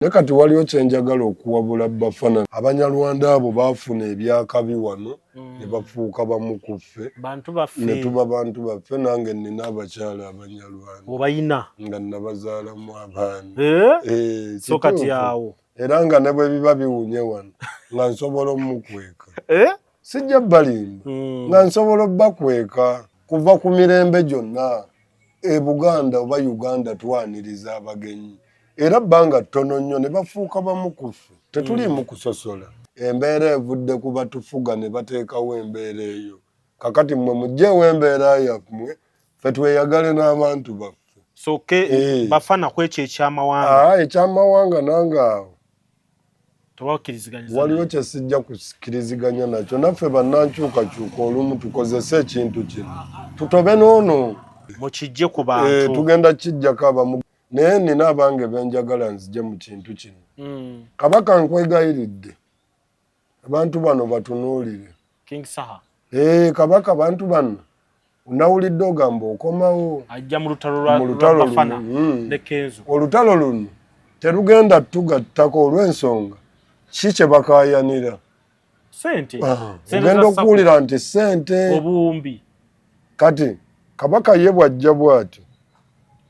Nekati waliwo kyenjagala okuwabula Bafana Abanyarwanda abo baafuna ebyakabi wano ne bafuuka bamu ku ffe ne tuba bantu baffe. Nange nina abakyala Abanyarwanda obayina nga nabazaalamu abaana so kati awo era nga ne bwe biba biwunye wano nga nsobola omukweka sijja balimba nga nsobola bakweka kuva ku mirembe gyonna Buganda oba Uganda twaniriza abagenyi era bbanga ttono nnyo ne bafuuka bamu ku ffe tetuliimu kusosola. Embeera evudde ku batufuga ne bateekawo embeera eyo. Kakati mmwe muggyeewo embeera yammwe ffe tweyagale n'abantu baffe. Soke Bafana kwekyo ekyamawanga ekyamawanga nange awo tewakkiriziganya waliwo kye sijja kukiriziganya nakyo. Naffe bannankyukakyuka olumu tukozese ekintu kino tutobe n'ono mukijje ku bantu tugenda kijjako abamu naye nina abange benjagala nzije mu kintu kino. Kabaka nkwegayiridde abantu bano batunuulire. King Saha Kabaka bantu bano unawulidde ogamba okomawo ajja mu lutalo lwa Bafana ne Kenzo. Olutalo luno terugenda tugattako olw'ensonga ki kye bakaayanira sente ogenda okuwulira nti sente obuwumbi. Kati Kabaka ye bw'ajja bw'ati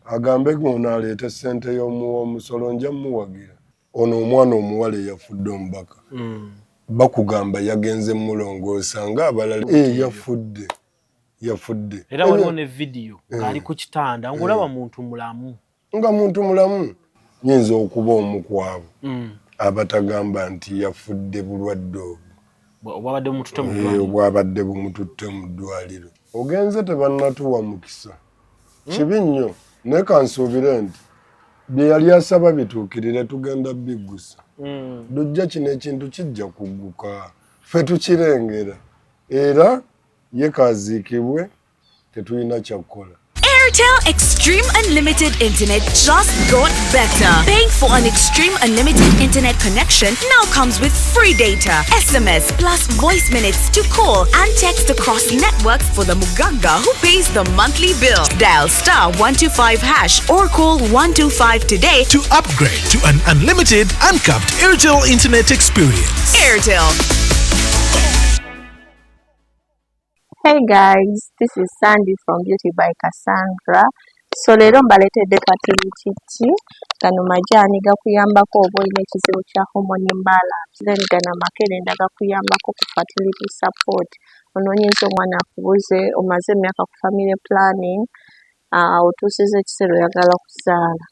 agambe ngono aleete sente y'omusolo nja muwagira ono omwana omuwala eyafudde omubaka bakugamba yagenze mulongoosa nga abalala yafudde era waliwo ne video ali ku kitanda ng'olaba muntu mulamu nga muntu mulamu. Nyinza okuba omu kwabo abatagamba nti yafudde bulwadde obwo obwabadde bumututte mu ddwaliro. Ogenze tebannatuwa mukisa kibi nnyo naye kansuubire nti bye yali asaba bituukirire tugenda biggusa. Lujja kino ekintu kijja kugguka ffe tukirengera era ye kaaziikibwe tetulina kyakukola. Airtel Extreme Unlimited Internet just got better. Paying for an Extreme Unlimited Internet connection now comes with free data, SMS plus voice minutes to call and text across networks for the Muganga who pays the monthly bill. Dial *125# or call 125 today to upgrade to an unlimited, uncapped Airtel Internet experience. Airtel. Hey guys, this is Sandy from Beauty by Cassandra. So lero mbaletedde katuli kiki kano majani gakuyambako oba olina ekizibu kya hormone imbalance. Then gana makerenda gakuyambako ku fertility support. Onoonyinza omwana akubuze omaze emyaka ku family planning otuusiza ekiseera oyagala kuzaala.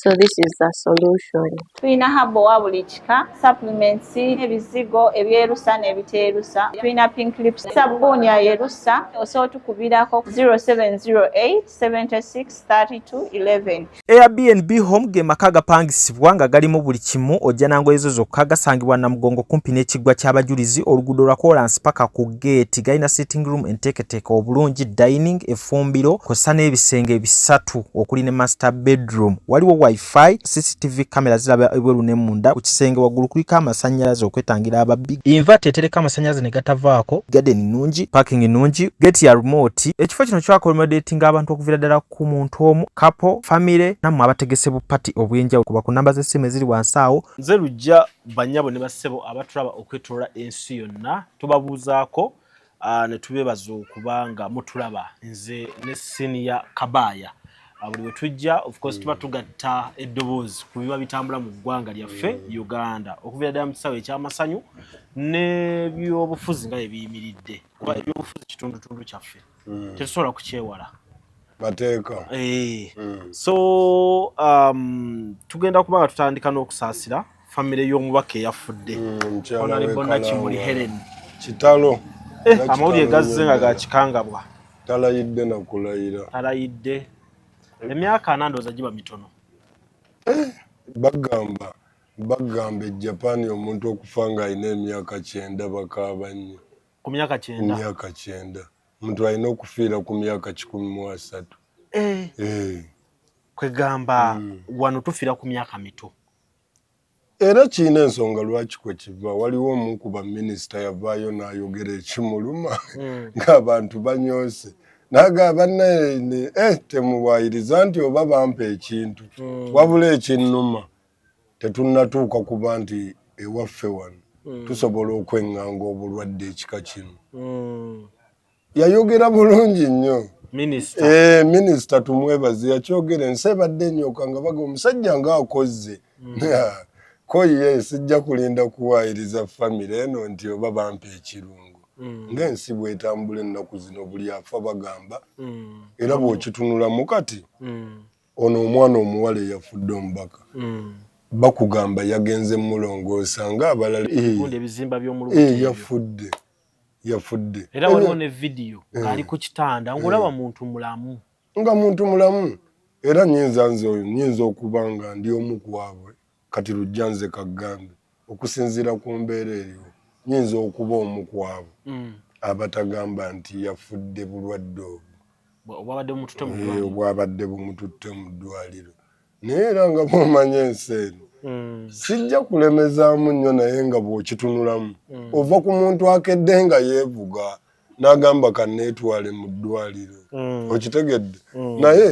So this is the solution. Tulina habo wa buli kika, supplements, ebizigo, ebyerusa n'ebiteerusa. Tulina pink lips, sabbuuni ya yerusa. Osobola tukubirako 0708 76 32 11. Airbnb Home ge maka gapangisibwa nga galimu buli kimu ojja nangoye zo zokka gasangibwa na Mugongo kumpi n'ekiggwa ky'abajulizi oluguudo lwa Kolansi paka ku gate. Galina sitting room enteeketeeke obulungi, dining, effumbiro kw'ossa n'ebisenge bisatu okuli ne master bedroom. Waliwo Wi-Fi, CCTV kamera ziraba ebweru ne munda. Ku kisenge waggulu kuliko amasannyalaze okwetangira ababbi. Inverter etereka amasannyalaze ne gatavaako. Garden nnungi, parking nnungi, gate ya remote. Ekifo kino kyakolmodatinga abantu okuviira ddala ku muntu omu, couple, family nammwe abategese bu party obw'enjawulo. Kuba ku namba z'essimu eziri wansi awo. Nze lujja bannyabo ne bassebo abatulaba okwetoloola ensi yonna tubabuuzaako ne tubeebaza okubanga mutulaba. Nze ne Senior Kabaaya buli we tujja of course tuba tugatta eddoboozi ku biba bitambula mu ggwanga lyaffe Uganda okuviira ddala mu kisaawe eky'amasanyu n'ebyobufuzi nga ebiyimiridde kuba ebyobufuzi kitundutundu kyaffe tetusobola kukyewala mateeka. So tugenda kuba nga tutandika n'okusaasira famire y'omubaka eyafudde Honorable Kimuli Helen kitalo amawulire gazze nga ga kikangabwa talayidde nakulayira talayidde emyaka anandooza giba mitono. Bagamba Japan omuntu okufa nga alina emyaka 9 bakaaba nnyo. Ku myaka 9? Myaka 9. Omuntu alina okufiira ku myaka 13. Kwegamba wano tufiira ku myaka mito. Era kiina ensonga lwaki kwe kiva. Waliwo omu ku baminisita yavaayo n'ayogera ekimuluma ng'abantu banyoose. Nagamba naye temuwaayiriza nti oba bampa ekintu wabula ekinnuma tetunnatuuka kuba nti ewaffe wano tusobola okweŋŋanga obulwadde ekika kino. Yayogera bulungi nnyo minisita tumwebaze yakyogera ensi ebadde ennyoka nga baga omusajja ng'akoze ko ye sijja kulinda kuwaayiriza famire eno nti oba bampa ekirungo ng'ensi bw'etambula ennaku zino buli afa bagamba era bw'okitunulamu kati ono omwana omuwala eyafudde omubaka bakugamba yagenze mulongoosa ng'abalala yafudde era waliwo ne vidiyo ng'ali ku kitanda ng'olaba muntu mulamu nga muntu mulamu era nyinza okuba nga ndi omu ku abwe kati lujja nze kagambe okusinziira ku mbeera eriwo nyinza okuba omu ku abo abatagamba nti yafudde bulwadde obwabadde bumututte mu ddwaliro naye era nga bw'omanya ensi eno sijja kulemezaamu nnyo naye nga bw'okitunulamu ova ku muntu akedde nga yeevuga n'agamba kanneetwale mu ddwaliro okitegedde naye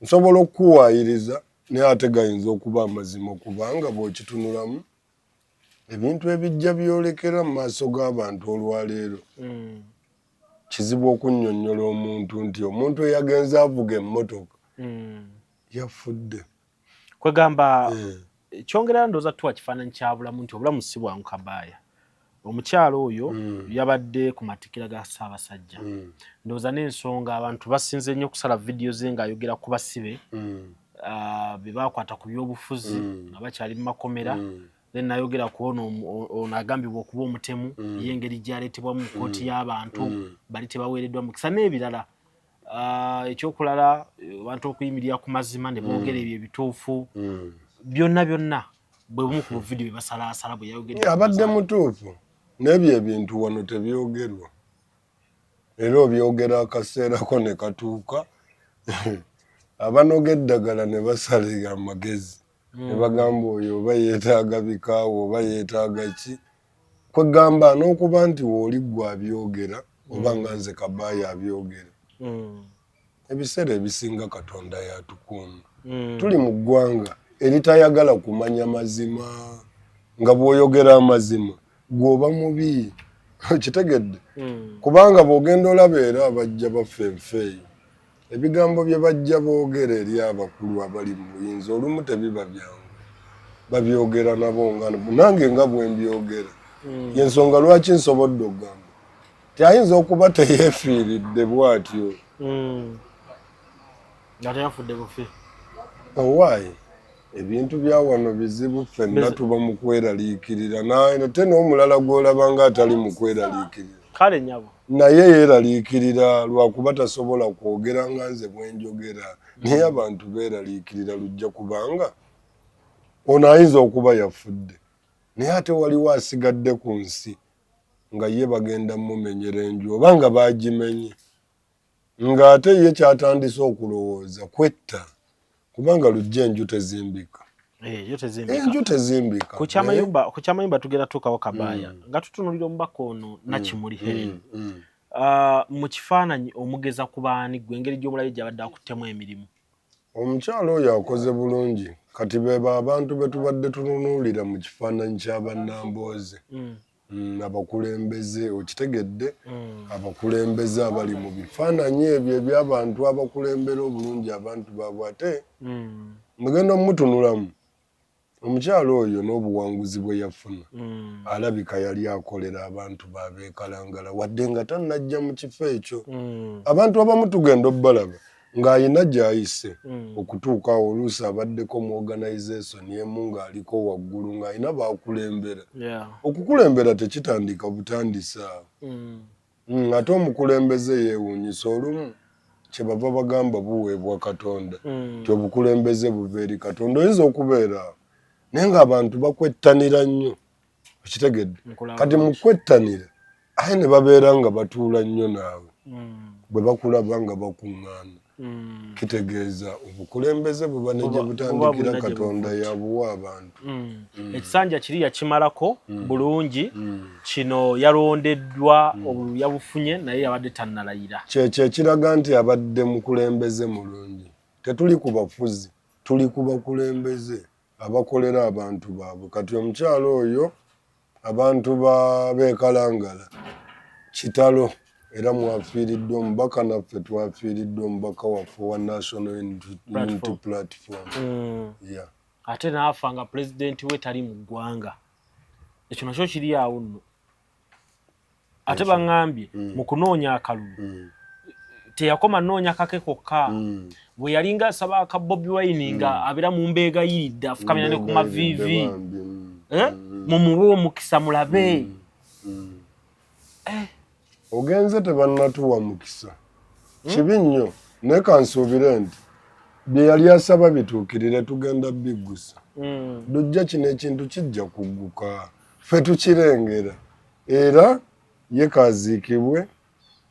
nsobola okukuwaayiriza naye ate gayinza okuba amazima okubanga bw'okitunulamu ebintu ebijja byolekera mu maaso g'abantu olwaleero kizibu okunnyonnyola omuntu nti omuntu eyagenze avuga emmotoka yafudde kwegamba kyongera ndooza tuwa kifaananyi kya bulamu nti obulamu si bwangu kabaaya omukyalo oyo yabadde ku matikira ga Ssaabasajja ndooza n'ensonga abantu basinze nnyo okusala vidiyo ze ng'ayogera ku basibe be baakwata ku byobufuzi nga bakyali mu makomera then nayogera ku ono agambibwa okuba omutemu y'engeri gy'aleetebwamu mu kkooti y'abantu bali tebaweereddwa mukisa n'ebirala ekyokulala abantu okuyimirira ku mazima ne boogera ebyo ebituufu byonna bwe bumu ku buvidiyo bye basalaasala bwe yayogedde abadde mutuufu n'ebyo ebintu wano tebyogerwa era obyogera akaseerako ne katuuka abanoga eddagala ne basala amagezi ne bagamba oyo oba yeetaaga bikaawo oba yeetaaga ki kwegamba n'okuba nti wooli ggwe abyogera oba nga nze Kabaaya abyogera ebiseera ebisinga Katonda yatukuuma tuli mu ggwanga eritayagala kumanya mazima nga bw'oyogera amazima gw'oba mubi kitegedde kubanga bw'ogenda olaba era abajja baffe enfeeyi ebigambo bye bajja boogera eri abakulu abali mu buyinza olumu tebiba byangu babyogera nabo nange nga bwe mbyogera yensonga lwaki nsobodde okugamba tyayinza okuba teyeefiiridde bw'atyo nga teyafudde bufi owaayi ebintu bya wano bizibu ffenna tuba mu kweraliikirira nate n'omulala gw'olaba nga atali mu kweraliikirira kale nyabo naye yeeraliikirira lwakuba tasobola kwogera nga nze bwe njogera naye abantu beeraliikirira lujja kubanga ono ayinza okuba yafudde naye ate waliwo asigadde ku nsi nga ye bagenda mumumenyera enju oba nga baagimenye ng'ate ye kyatandise okulowooza kwetta kubanga lujja enju tezimbika enju tezimbika ku kyamayumba tugenda tuukawo Kabaaya nga tutunulira omubaka ono Nakimuli Helen mu kifaananyi omugeza ku baani gwe engeri gy'omulabe gy'abadde akuttemu emirimu omukyalo oyo akoze bulungi kati beeba abantu be tubadde tununuulira mu kifaananyi ky'abannambooze abakulembeze okitegedde abakulembeze abali mu bifaananyi ebyo eby'abantu abakulembera obulungi abantu baabwe ate mugenda omutunulamu omukyalo oyo n'obuwanguzi bwe yafuna alabika yali akolera abantu baabeekalangala wadde nga tannajja mu kifo ekyo abantu abamu tugenda obbalaba ng'ayina gy'ayise okutuukawo oluusi abaddeko mu organisation emu ng'aliko waggulu ng'ayina baakulembera okukulembera tekitandika butandisa ate omukulembeze yeewuunyisa olumu kyebava bagamba buweebwa Katonda ti obukulembeze buva eri Katonda oyinza okubeera naye ng'abantu bakwettanira nnyo okitegedde kati mu kwettanira aye ne babeera nga batuula nnyo naawe bwe bakulaba nga bakuŋŋaana kitegeeza obukulembeze buba ne gye butandikira Katonda yabuwa abantu ekisanja kiri yakimalako bulungi kino yalondeddwa yabufunye naye yabadde tannalayira kyekyo ekiraga nti abadde mukulembeze mulungi tetuli ku bafuzi tuli ku bakulembeze abakolera abantu baabwe kati omukyalo oyo abantu bekalangala kitalo era mwafiiriddwa omubaka naffe twafiiriddwa omubaka waffe wa National Unity Platform. Ate naafa nga pulezidenti we tali mu ggwanga ekyo nakyo kiri awo nno ate baŋŋambye mu kunoonya akalulu teyakoma noonya kake kokka bwe yalinga asaba aka Bobi Wine nga abeera mu mbeega yiridde afukamira ne ku maviivi mumuwe omukisa mulabe ogenze tebannatuwa mukisa kibi nnyo naye kansuubire nti bye yali asaba bituukirire tugenda biggusa lujja kino ekintu kijja kugguka ffe tukirengera era ye kaziikibwe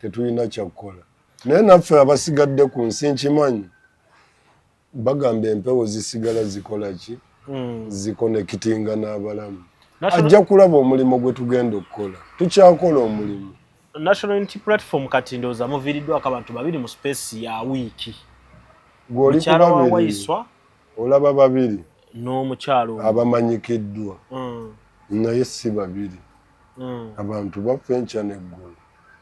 tetulina kyakukola naye naffe abasigadde ku nsi nkimanyi bagamba empewo zisigala zikola ki zikonekitinga n'abalamu ajja kulaba omulimu gwe tugenda okukola tukyakola omulimu. National Unity Platform kati ndowooza muviiriddwako abantu babiri mu space ya wiiki gw'oli ku babiri olaba babiri n'omukyalo abamanyikiddwa naye si babiri abantu baffe enkya n'eggulu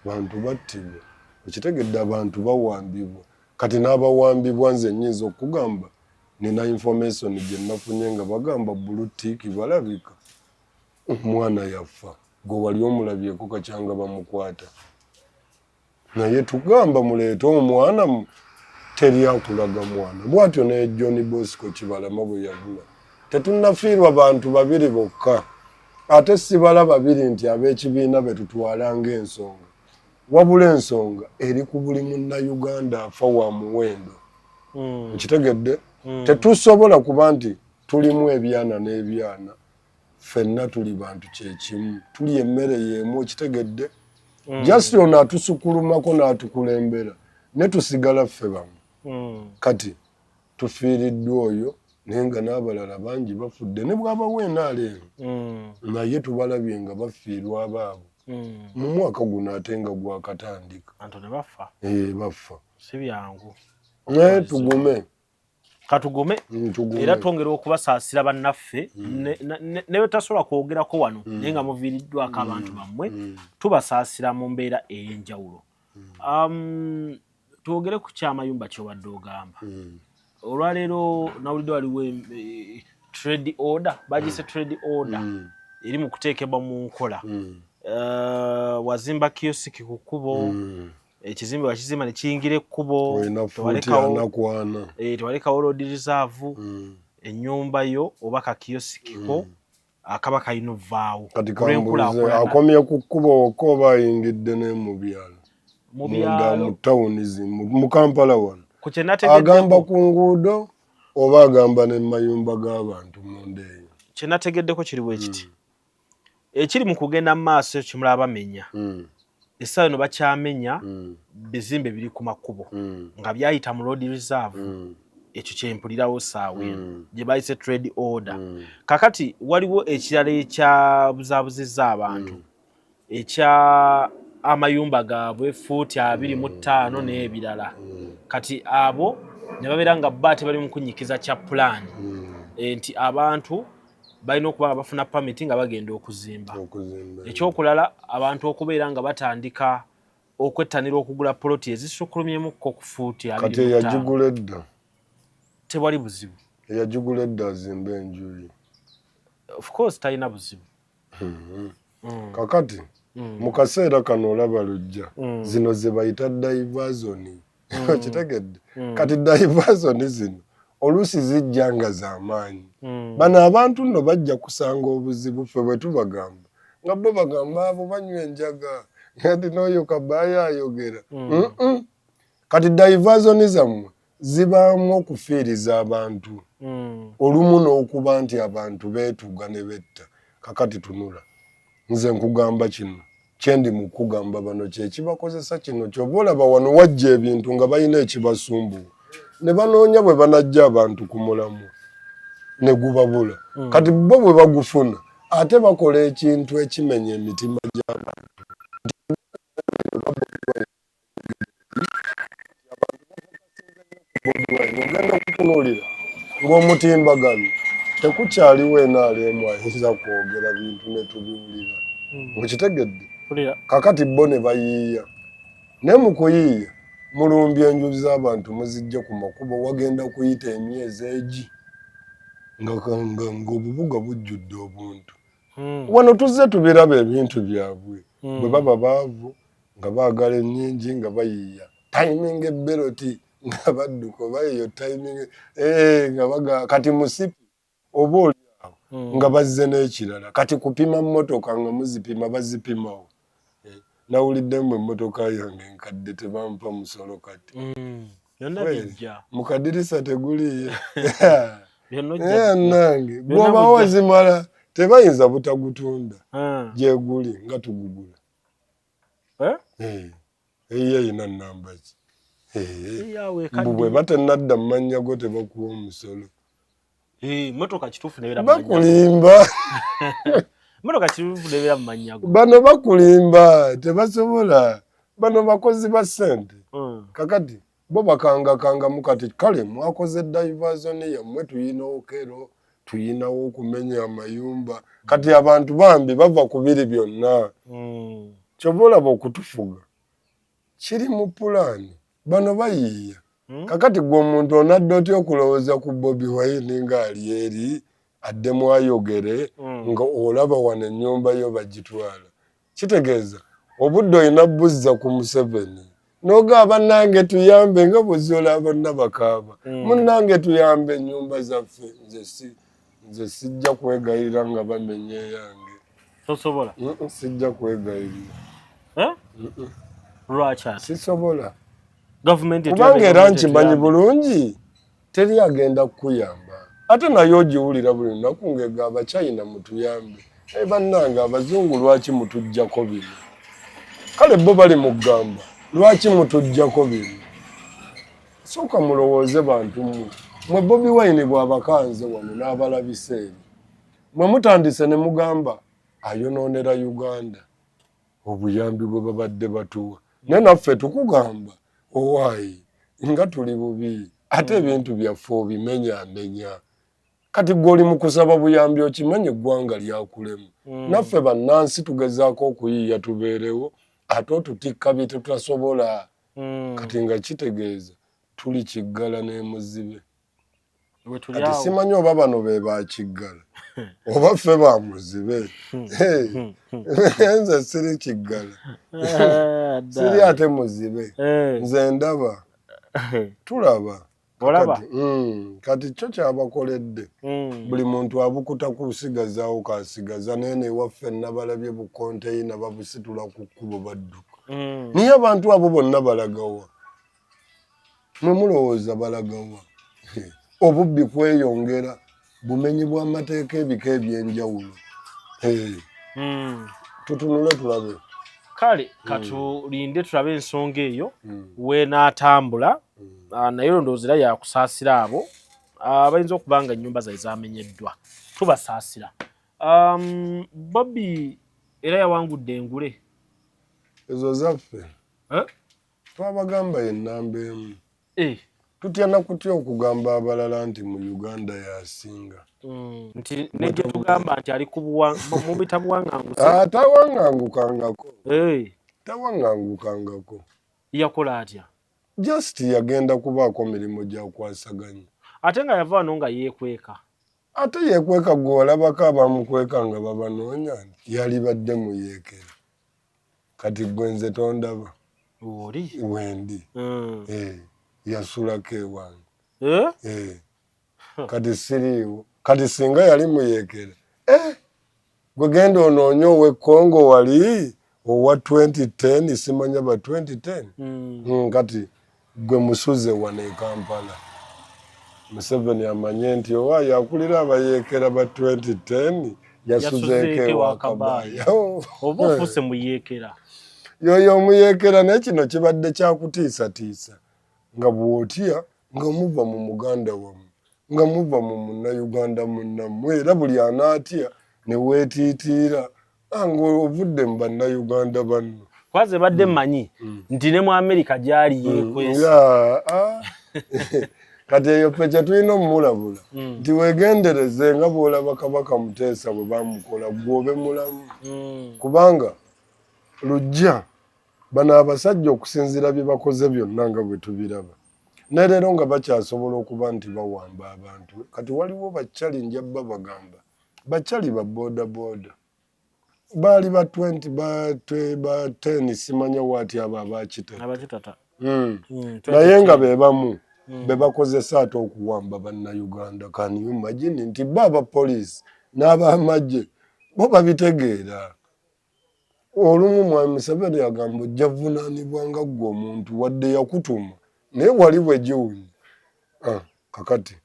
abantu battibwa okitegedde abantu bawambibwa kati n'abawambibwa nze nnyinza okugamba nina information gye nafunye nga bagamba bulutiiki balabika omwana yafa gwe wali omulabyeko kacyanga bamukwata naye tugamba muleete omwana teri akulaga mwana bwatyo ne John Bosco Kibalama bwe yabula tetunnafiirwa bantu babiri bokka ate sibala babiri nti ab'ekibiina betutwala ng'ensonga wabula ensonga eri ku buli munnayuganda afa wa muwendo okitegedde tetusobola kuba nti tulimu ebyana n'ebyana ffenna tuli bantu kyekimu tuli emmere y'emu okitegedde just ono atusukulumako n'atukulembera ne tusigala ffe bamu kati tufiiriddwa oyo naye nga n'abalala bangi bafudde ne bw'aba weenaaleero naye tubalabye nga bafiirwa abaabo mu mwaka guno ate nga gwakatandika bafa si byangu naye tugume katugume era twongera okubasaasira bannaffe ne betasobola kwogerako wano naye nga muviiriddwako abantu bammwe tubasaasira mu mbeera ey'enjawulo. Twogere ku kyamayumba ky'obadde ogamba olwaleero nawulidde waliwo trade order bagise trade order eri mu kuteekebwa mu nkola wazimba kiyosiki ku kkubo ekizimbe wakizimba ne kiyingira ekkubo tewalekawo road reserve ennyumba yo oba kakiyosikiko akaba kalina ovaawo akomye ku kkubo okka oba ayingidde ne mu byalo mu tawuni zimu mu Kampala wano agamba ku nguudo oba agamba ne mayumba g'abantu munda eyo kye nategeddeko kiri bwe kiti ekiri mu kugenda mu maaso kimulaba bamenya essaawa eno bakyamenya bizimbe biri ku makubo nga byayita mu road reserve ekyo kyempulirawo saawa eno gye bayise trade order kakati waliwo ekirala ekyabuzaabuzizza abantu ekya amayumba gaabwe fuuti 25 n'ebirala kati abo ne babeera nga baate bali mu kunyikiza kya plan nti abantu balina okuba nga bafuna pamiti nga bagenda okuzimba ekyokulala abantu okubeera nga batandika okwettanira okugula poloti ezisukulumyemukko ku fuuti kati eyagigula edda tewali buzibu eyagigula edda azimba enjuyi of course talina buzibu kakati mu kaseera kano olaba lujja zino ze bayita diversoni kitegedde kati diversoni zino oluusi zijja nga z'amaanyi bano abantu nno bajja kusanga obuzibu ffe bwe tubagamba nga bo bagamba abo banywa enjaga kati n'oyo kabaaya ayogera kati diversoni zammwe zibaamu okufiiriza abantu olumu n'okuba nti abantu beetuga ne betta kakati tunula nze nkugamba kino kyendi mu kugamba bano kyekibakozesa kino ky'oba olaba wano wajja ebintu nga balina ekibasumbuwa ne banoonya bwe banajja abantu ku mulamu ne gubabula kati bo bwe bagufuna ate bakola ekintu ekimenya emitima gy'abantu ogenda okutunuulira ng'omutimbagano tekukyaliwo enaalemu ayinza kwogera bintu ne tubiwulira. Mukitegedde? Kakati bo ne bayiiya. Naye mu kuyiiya mulumbye enjuzi z'abantu muzijja ku makubo wagenda kuyita emyezi egi ng'obubuga bujjudde obuntu. Wano tuzze tubiraba ebintu byabwe bwe baba baavu nga baagala ennyingi nga bayiiya timing ebberoti nga badduka oba eyo timing nga kati musipi oba oliawo nga bazze n'ekirala kati kupima mmotoka nga muzipima bazipimawo. Nawuliddemu emmotoka yange nkadde tebampa musolo kati. Mu kadirisa teguliye. Nange bw'oba wazimala tebayinza butagutunda gyeguli nga tugugula. Eyo yina nnamba ki? Bwe batannadda mu mannya go tebakuwa omusolo. Bakulimba. Bano bakulimba tebasobola. Bano bakozi ba ssente. Kakati bo bakangakangamu kati kale mwakoze diversion yammwe tuyinawo kero tuyinawo okumenya amayumba kati abantu bambi bava ku biri byonna. Kyova olaba okutufuga kiri mu pulaani bano bayiiya. Kakati gwe omuntu onadde otya okulowooza ku Bobi Wine ng'ali eri addemu ayogere nga olaba wano ennyumba yo bagitwala. Kitegeeza obudde olina buzza ku Museveni n'ogamba nange tuyambe nga bw'ozoola bonna bakaaba. Munnange tuyambe ennyumba zaffe nze sijja kwegayirira nga bamenye yange. Tosobola? Sijja kwegayirira. Lwaki? Sisobola. Kubanga era nkimanyi bulungi teri agenda kukuyamba. Ate naye ogiwulira buli lunaku ng'egamba China mutuyambe. Bannange abazungu lwaki mutuggyako bino? Kale bo bali mu ggamba lwaki mutuggyako bino? Sooka mulowooze bantu mmwe. Mwe Bobi Wine bw'abakanze wano n'abalabisa eri. Mwe mutandise ne mugamba ayonoonera Uganda obuyambi bwe babadde batuwa. Naye naffe tukugamba owaayi nga tuli bubi ate ebintu byaffe obimenyamenya. Kati gw'oli mu kusaba buyambi okimanyi eggwanga lyakulemu. Naffe bannansi tugezaako okuyiiya tubeerewo ate otutikka bye tutasobola. Kati nga kitegeeza tuli kiggala n'emuzibe. Kati simanyi oba bano be bakiggala oba ffe ba muzibe. Nze siri kiggala siri ate muzibe nze ndaba tulaba. Kati kyo kyabakoledde buli muntu abukuta kusigazaawo kasigaza naye newaffe nabalabye bukonteyina babusitula ku kkubo badduka. Niye abantu abo bonna balagawa. Mwe mulowooza balagawa. Obubbi kweyongera bumenyi bw'amateeka ebika ebyenjawulo. Tutunule tulabe. Kale katulinde tulabe ensonga eyo weenaatambula naye ndowooza era yakusaasira abo abayinza okuba nga ennyumba zaabwe zamenyeddwa. Tubasaasira. Bobby era yawangudde engule. Ezo zaffe twabagamba ennamba emu. Tutya na kutya okugamba abalala nti mu Uganda yasinga. Nti negye tugamba nti ali mubita buwaŋŋanguse. Tawaŋŋangukangako. Tawaŋŋangukangako. Yakola atya? Just yagenda kubaako mirimu gyakwasaganya. Ate nga yava wano nga yeekweka. Ate yeekweka gwe olabako abamukweka nga babanoonya nti yali badde muyeekera. Kati gwe nze tondaba. Oli? Wendi. Yasulako ewange. Kati siriiwo. Kati singa yali muyeekera. Gwe genda onoonye ow'Ekongo wali owa 2010 simanya ba 2010. Kati gwe musuze wano e Kampala. Museveni amanye nti owaayi akulira abayeekera ba 2010 yasuzeeko ewa Kabaaya. Oba ofuuse muyeekera. Yoyo omuyeekera naye kino kibadde kyakutiisatiisa. Nga bw'otya nga muva mu muganda wamu nga muva mu munnayuganda munnammwe era buli anaatya ne weetiitiira nga ovudde mu bannayuganda banno. Kwaze badde mmanyi nti ne mu Amerika gyali yeekwesa. kati eyo pecha tulina omulabula nti wegendereze nga bw'olaba Kabaka Muteesa bwe bamukola gwobe mulamu kubanga lujja bano abasajja okusinziira bye bakoze byonna nga bwe tubiraba ne leero nga bakyasobola okuba nti bawamba abantu kati waliwo bakyali njabba bagamba bakyali ba boda boda baali ba 20 ba 10 simanya wati abo abakitata naye nga be bamu be bakozesa ate okuwamba bannayuganda kan you imagine nti baba police n'abamagye bo babitegeera olumu Mwami Museveni yagamba ojja vunaanibwa nga ggwe omuntu wadde yakutuma naye wali bwe giwunya kakati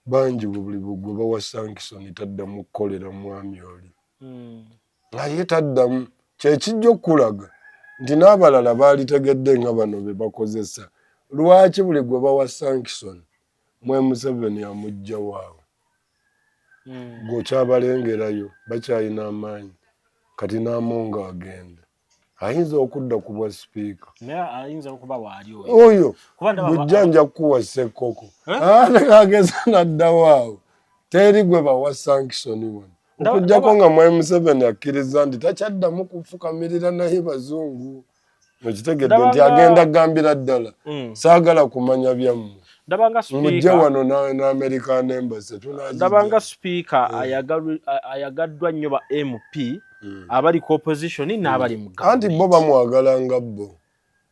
bangi buli bugwe bawa Sankison taddamu kukolera mwami oli naye taddamu kyekijja okulaga nti n'abalala baalitegedde nga bano be bakozesa lwaki buli gwe bawa Sankison Mwami Museveni amugja waawe gweokyabalengerayo bakyalina amaanyi kati n'amonga agenda ayinza okudda ku bwa sipiika oyo bujjanja kukuwa Ssekkoko ageza naddawaawo teri gwe bawa Sankison wano okujjako nga Mwami Museveni akkiriza nti takyaddamu kufukamirira naye bazungu okitegedde nti agenda gambira ddala saagala kumanya byammwe mujje wano n'American Embassy ndabanga sipiika ayagaddwa nnyo ba MP abali ku opposition n'abali mu government anti bo bamwagala nga bo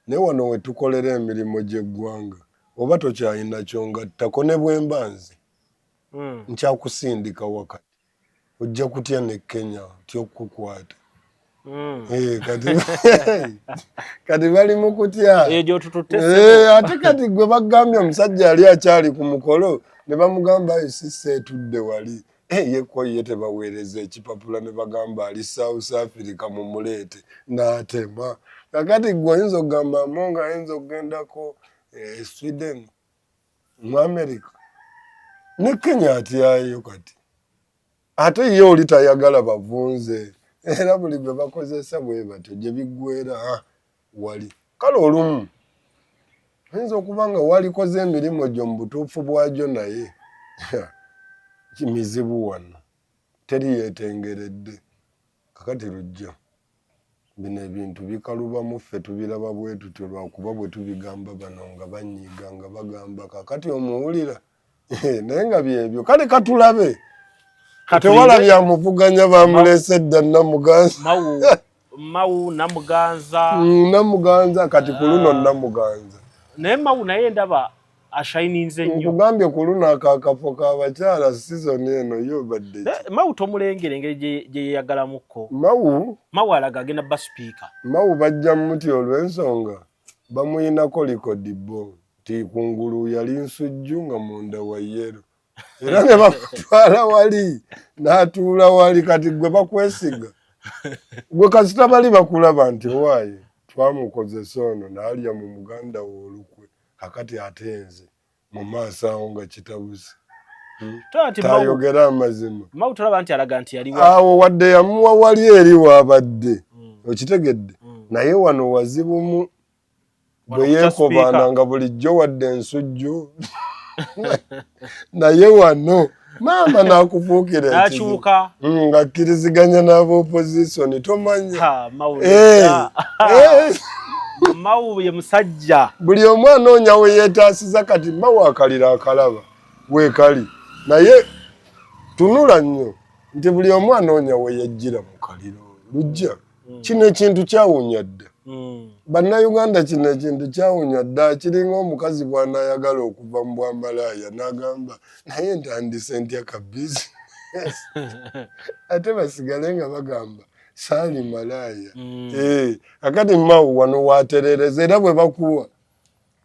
naye wano we tukolera emirimu gy'eggwanga oba tokyayina kyongattako ne bwembanzi nkyakusindika wakati ojja kutya ne Kenya tyokukwata kati bali mu kutya ate kati gwe bagambye omusajja yali akyali ku mukolo ne bamugamba esisse etudde wali yeko ye tebaweereza ekipapula ne bagamba ali South Africa mu muleete n'atema kakati gwe oyinza okugamba Amonga ayinza okugendako Sweden mu America ne Kenya atyayo kati ate ye oli tayagala bavunze era buli gwe bakozesa bwe batyo gye biggwera wali kale olumu ayinza okuba nga walikoze emirimu gyo mu butuufu bwagyo naye kimizibu wano teri yeetengeredde kakati lujja bino ebintu bikalubamu ffe tubiraba bwe tutyo lwakuba bwe tubigamba bano nga banyiiga nga bagamba kakati omuwulira naye nga byebyo kale katulabe tewala byamuvuganya bamulese dda Namuganza kati ku luno Namuganza naye Mawu naye ndaba ashayininze nnyo nkugambye ku luno akakafo k'abakyala sizoni eno yo badde Mawu tomulengere engeri gye yeeyagalamukko Mawu alaga agenda bba sipiika Mawu bajja muti olw'ensonga bamuyinako likodibbo nti kungulu yali nsujju nga munda wa yero era ne bamutwala wali n'atuula wali kati gwe bakwesiga gwe kasita bali bakulaba nti waaye twamukozesa ono n'alya mu muganda we olukwe kakati atenze mu maaso awo nga kitabuse tayogera amazima Mawu tolaba nti alaga nti yali awo wadde yamuwa wali eri waabadde okitegedde naye wano wazibumu bwe yeekobaananga bulijjo wadde ensujju naye wano maama n'akufuukira ekizuuka ng'akkiriziganya n'abaopozisoni tomanya Mawu ye musajja buli omu anoonya we yeetaasiza kati Mawu akalira akalaba weekali naye tunula nnyo nti buli omu anoonya we yajjira mu kaliro lujja kino ekintu kyawunya dda bannayuganda kino ekintu kyawunya dda kiringa omukazi bw'anaayagala okuva mu bwamalaaya n'agamba naye ntandise ntya kabizi ate basigale nga bagamba saali malaaya akati Mawu wano waaterereza era bwe bakuwa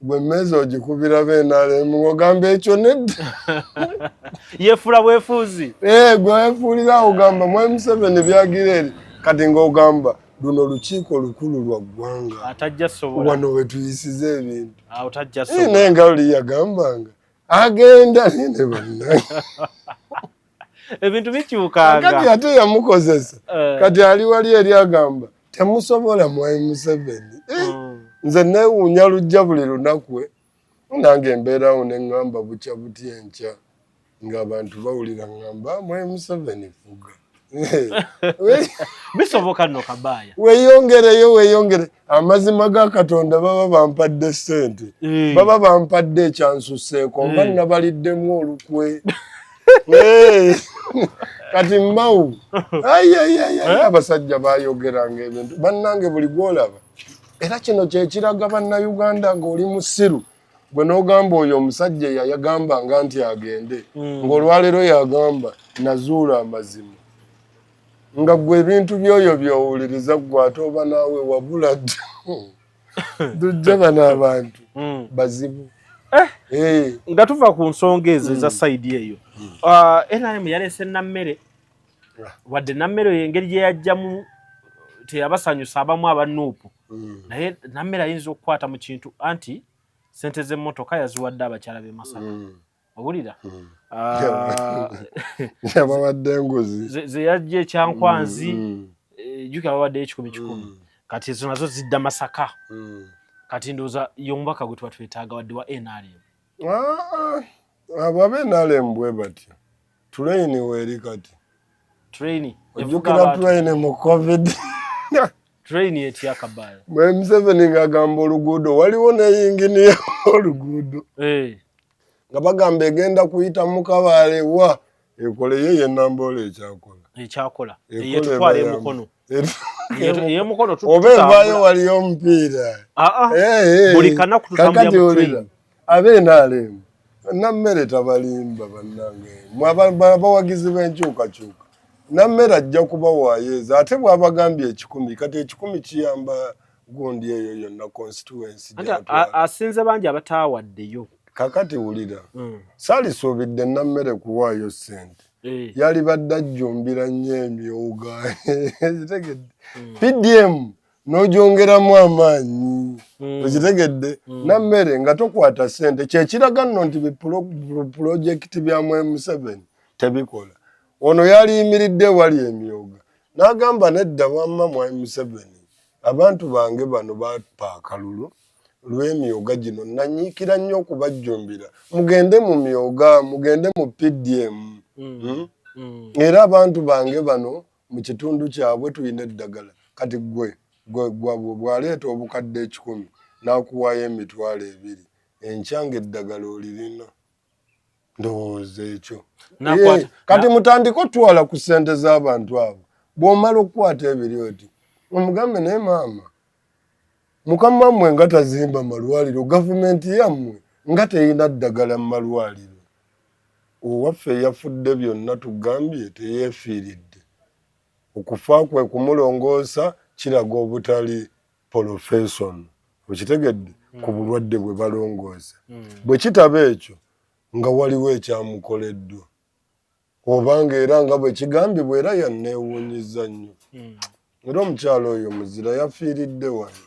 gwe mmeeza ogikubira beenaalemu ogamba ekyo nedda yeefula bwefuuzi gwe weefuulira ogamba Mwami Museveni byagira eri kati ng'ogamba luno lukiiko lukulu lwa ggwanga atajja sobola wano we tuyisiza ebintu otajja sobola naye nga oli yagambanga agenda ne bannange ebintu bikyukanga kati ate yamukozesa kati ali wali eri agamba temusobola Mwami Museveni nze neewuunya lujja buli lunaku nange embeerawo ne ŋŋamba bukya butya enkya ng'abantu bawulira ŋŋamba mwe Museveni fuga. Bisoboka nno Kabaaya. Weeyongere. Amazima ga Katonda baba bampadde ssente. Baba bampadde ekyansusseeko mba nabaliddemu olukwe. Kati mbawu. Abasajja baayogeranga ebintu. Bannange buli gw'olaba. Era kino kye kiraga bannayuganda ng'oli musiru. Gwe n'ogamba oyo omusajja yagambanga nti agende. Ng'olwaleero yagamba nazuula amazima. Nga gwe ebintu byoyo by'owuliriza gwe ate oba naawe wabula dda. Tujja bano abantu bazibu. Nga tuva ku nsonga ezo eza sayidi eyo. NRM yaleese Nammere. Wadde Nammere engeri gye yajjamu teyabasanyusa abamu abanuupu. Naye Nammere ayinza okukwata mu kintu anti sente z'emmotoka yaziwadde abakyala b'e Masaka. Owulira? Yabawadde enguzi. Ze yajja ekyankwanzi, jjukira bawadde 10,000. Kati ezo nazo zidda Masaka. Kati ndowooza y'omubaka gwe tuba twetaaga wadde wa NRM. Abo ab'NRM bwe batyo. Tuleyini weeri kati. Tuleyini? Ojjukira tuleyini mu COVID. Tuleyini etya Kabaaya? Mwe Museveni ng'agamba oluguudo waliwo n'eyinginiya oluguudo. Nga bagamba egenda kuyita mu Kabaale wa ekole ye Namboole ekyakola. Eyetutwala emukono. Eyemukono oba evaayo waliyo omupiira. Buli kanaku tutambulira mu train. Ab'NRM Nammere tabalimba bannange. Abawagizi b'enkyukakyuka. Nammere ajja kubawaayeeza ate bw'abagambye 10 kati 10 kiyamba gundi eyo yonna constituency. Asinze bangi abataawaddeyo. Kakati wulira. Saalisuubidde Nammere kuwaayo ssente. Yali badde ajjumbira nnyo emyoga. PDM n'ogyongeramu amaanyi. Okitegedde? Nammere nga tokwata ssente kyekiraga nno nti pulojekiti bya Museveni tebikola. Ono yaliyimiridde wali emyoga. N'agamba nedda wamma Museveni. Abantu bange bano bapa akalulu lw'emyoga gino nanyiikira nnyo okubajjumbira. Mugende mu myoga, mugende mu PDM. Era abantu bange bano mu kitundu kyabwe tulina eddagala. Kati gwe bw'aleeta obukadde 10 n'akuwaayo emitwalo 2. Enkyanga eddagala olirina. Ndowooza ekyo. Kati mutandika otwala ku ssente z'abantu abo. Bw'omala okukwata ebiri oti omugambe naye maama mukama wammwe nga tazimba malwaliro, gavumenti yammwe nga teyina ddagala mu malwaliro. Owaffe yafudde byonna tugambye teyeefiiridde. Okufa kwe kumulongoosa kiraga obutali profession. Okitegedde ku bulwadde bwe balongoosa. Bwe kitaba ekyo nga waliwo ekyamukoleddwa. Obanga era nga bwe kigambibwa era yanneewuunyiza nnyo. Era omukyalo oyo muzira yafiiridde wano.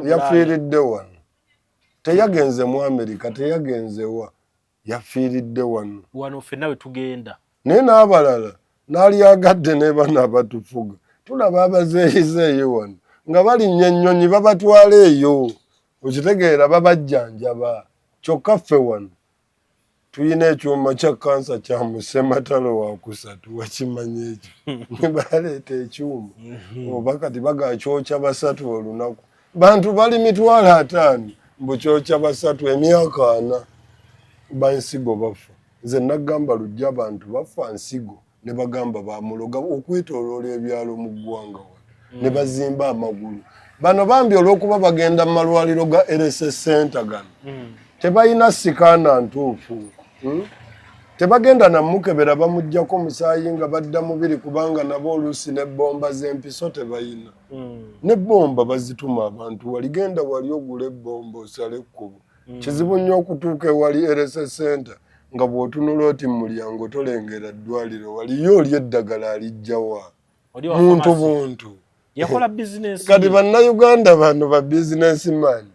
Yafiiridde wano. Teyagenze mu Amerika, teyagenze wa. Yafiiridde wano. Wano ffenna we tugenda. Naye n'abalala n'alyagadde ne bano abatufuga. Tulaba abazeeyizeeyi wano. Nga balinnya ennyonyi babatwala eyo. Okitegeera babajjanjaba. Kyokka ffe wano tuyina ekyuma kya kansa kya musematalo wa kusatu wakimanya ekyo. Ne baleeta ekyuma. Oba kati bagakyokya 3 olunaku. Bantu bali 5,000 mbu kyokya 3 emyaka 4. Bansigo bafa. Nze nagamba lujja abantu bafa nsigo ne bagamba bamuloga okwetooloola ebyalo mu ggwanga wano. Ne bazimba amagulu. Bano bambi olw'okuba bagenda mu malwaliro ga LSS Center gano. Tebalina sikaana ntuufu. Tebagenda namukebera bamuggyako musaayi nga badda mubiri kubanga nabo oluusi n'ebbomba z'empiso tebalina. N'ebbomba bazituma abantu waligenda wali ogula ebbomba osale ekkubo. Kizibu nnyo okutuuka ewali LSS Center nga bw'otunula oti mu mulyango tolengera ddwaliro waliyo oli eddagala alijja wa. Buntu. Yakola bizinesi. Kati bannayuganda bano ba businessman.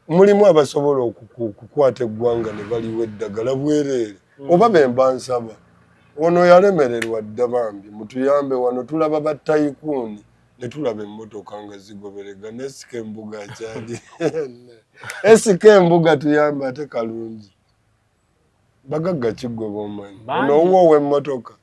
Mulimu abasobola okukwata eggwanga ne baliwo eddagala bwereere. Oba bemba nsaba. Ono yalemererwa dda bambi mutuyambe wano tulaba batayikuuni ne tulaba emmotoka nga zigoberega nesika embuga akyali esika embuga tuyamba ate kalungi bagagga kigoba omanyi onowoowa emmotoka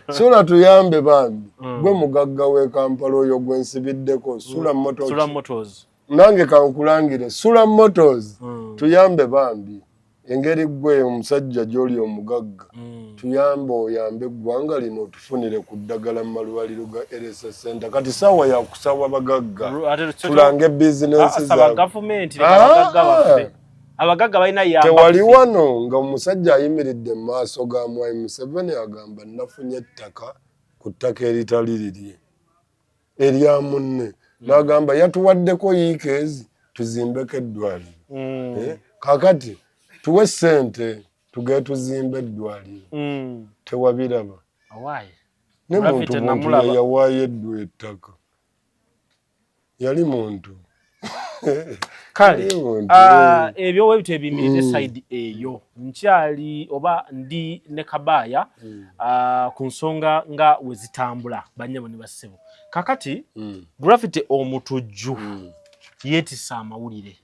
sula tuyambe bambi gwe mugagga w'e Kampala oyo gwe nsibiddeko Sula Motors nange kankulangire Sula Motors tuyambe bambi engeri gwe omusajja gy'oli omugagga tuyambe oyambe eggwanga lino otufunire ku ddagala mu malwaliro ga LSS Center kati saawa ya kusaba bagagga tulange bizinensi abagagga balina yamba tewali wano nga omusajja ayimiridde mu maaso ga Mwai Museveni agamba nafunye ettaka ku ttaka eritali lirye erya munne n'agamba yatuwaddeko yiikeezi tuzimbeko eddwaliro kakati tuwe ssente tugee tuzimba eddwaliro tewabiraba ne muntu yawaayo ettaka yali muntu kale ebyo webite ebimirire side eyo nkyali oba ndi ne Kabaya ku nsonga nga wezitambula banyabo ne basebo kakati Graffiti omutujju yetisa amawulire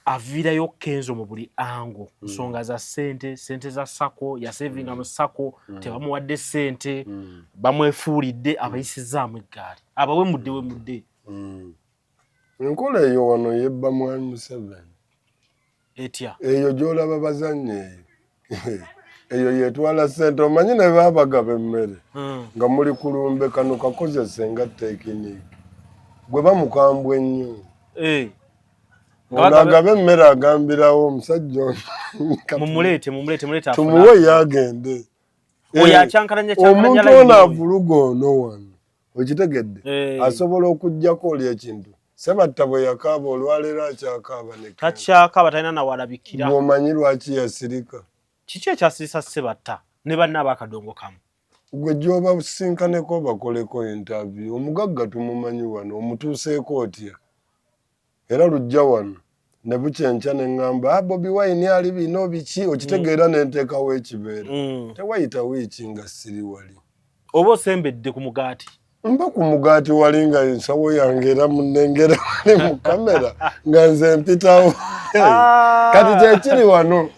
avirayo Kenzo mu buli ango nsonga za sente za sako ya savinga mu sako tebamuwadde sente bamwefuulidde abayisizaamu eggaali abawe mudde enkola eyo wano yebba Mwai Museveni etya eyo gy'olaba bazannye eyo yetwala ssente omanyi ne baabagaba emmere nga muli kulumbe kano kakozese nga tekiniki gwe bamukambwa ennyo ono agaba emmere agambirawo omusajja mumuleete tumuwe yagende omuntu ono avuluga ono wano okitegedde asobola okuggyako oli ekintu Sebatta bwe yakaaba olwaleero akyakaaba takyakaaba talina nawalabikira bw'omanyi lwaki yasirika kiki ekyasirisa Sebatta ne banna abakadongo kamu gwe gy'oba businkaneko bakoleko interview omugagga tumumanyi wano omutuuseeko otya era lujja wano ne bukyenkya ne ŋŋamba Bobi Wine ali bino biki okitegeera ne nteekawo ekibeera tewayita wiiki nga siri wali oba osembedde ku mugaati mba ku mugaati wali nga ensawo yange era munengera wali mu kamera nga nze mpitawo kati kyekiri wano